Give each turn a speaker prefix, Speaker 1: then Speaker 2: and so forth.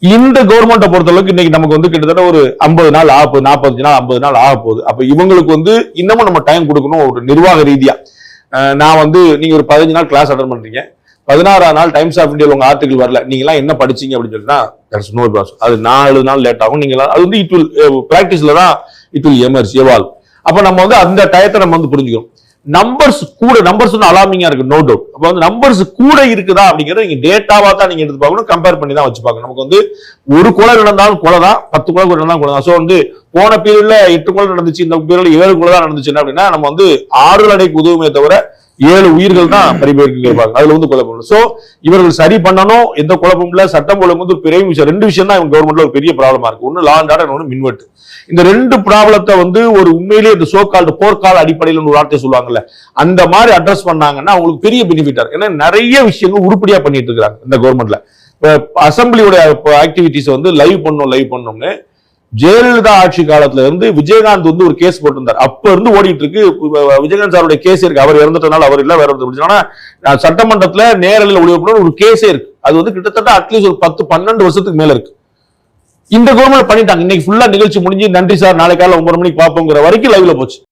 Speaker 1: இந்த கவர்மெண்ட்டை பொறுத்தளவுக்கு இன்னைக்கு நமக்கு வந்து கிட்டத்தட்ட ஒரு 50 நாள் 45 நாள் 50 நாள் ஆக போகுது. அப்ப இவங்களுக்கு வந்து இன்னமும் நம்ம டைம் கொடுக்கணும் ஒரு நிர்வாக ரீதியா. நான் வந்து நீங்க ஒரு 15 நாள் கிளாஸ் அட்டன் பண்றீங்க, 16ஆம் நாள் டைம்ஸ் ஆஃப் இந்தியாவில் உங்க ஆர்டிகல் வரல, நீங்க எல்லாம் என்ன படிச்சீங்க அப்படின்னு சொல்லினா அது 4 நாள் லேட் ஆகும். நீங்க அது வந்து இட் வில் பிராக்டிஸ்ல தான் இட் வில் எமர்ஜ் எவால்வ். அப்ப நம்ம வந்து அந்த டயத்தை நம்ம வந்து புரிஞ்சுக்கணும். நம்பர்ஸ் கூட, நம்பர்ஸ் வந்து அலாமிங்கா இருக்கு, நோ டவுட். அப்ப வந்து நம்பர்ஸ் கூட இருக்குதா அப்படிங்கறத நீங்க டேட்டாவா தான் நீங்க எடுத்து பார்க்கணும், கம்பேர் பண்ணி தான் வச்சு பார்க்கணும். நமக்கு வந்து ஒரு கொலை நடந்தாலும் கொலை தான், 10 கொலை நடந்தாலும் கொலை தான். சோ வந்து போன பீரியட்ல 8 கொலை நடந்துச்சு, இந்த பீரியட்ல 7 கொலை தான் நடந்துச்சு அப்படின்னா நம்ம வந்து ஆறுதல் அடைக்கு உதவுமே தவிர 7 உயிர்கள் தான் பரிபேற்க கேட்பாங்க. அதுல வந்து கொலை பண்ணணும். சோ இவர்கள் சரி பண்ணணும், எந்த குழப்பமும் இல்ல. சட்டம் ஒழுங்கு வந்து ஒரு பெரிய விஷயம். 2 விஷயம் தான் கவர்மெண்ட்ல ஒரு பெரிய ப்ராப்ளமா இருக்கு. ஒன்னு லா அண்ட் ஆர்டர், ஒன்னு மின்வெட்டு. இந்த 2 ப்ராப்ளத்தை வந்து ஒரு உண்மையிலேயே இந்த சோகால்டு போர்க்கால அடிப்படையில் ஒரு வார்த்தை சொல்லுவாங்கல்ல, அந்த மாதிரி அட்ரஸ் பண்ணாங்கன்னா அவங்களுக்கு பெரிய பெனிஃபிட்டா இருக்கு. ஏன்னா நிறைய விஷயங்கள் உருப்படியா பண்ணிட்டு இருக்காங்க இந்த கவர்மெண்ட்ல. அசம்பிளியோட ஆக்டிவிட்டிஸ் வந்து லைவ் பண்ணணும்னு ஜெயலலிதா ஆட்சி காலத்துல இருந்து விஜயகாந்த் வந்து ஒரு கேஸ் போட்டிருந்தார். அப்ப இருந்து ஓடிட்டு இருக்கு. விஜயகாந்த் சாருடைய கேஸ் இருக்கு. அவர் இறந்துட்டனால அவர் இல்ல, வேற ஒருத்தர் சட்டமன்றத்துல நேரடியில் ஒளிபரப்பு ஒரு கேஸே இருக்கு. அது வந்து கிட்டத்தட்ட அட்லீஸ்ட் ஒரு 10-12 வருஷத்துக்கு மேல இருக்கு. இந்த கவர்மெண்ட் பண்ணிட்டாங்க. இன்னைக்கு ஃபுல்லா நிகழ்ச்சி முடிஞ்சு நன்றி சார் நாளை காலையில் 9 மணிக்கு பார்ப்போங்கிற வரைக்கும் லைவ்ல போச்சு.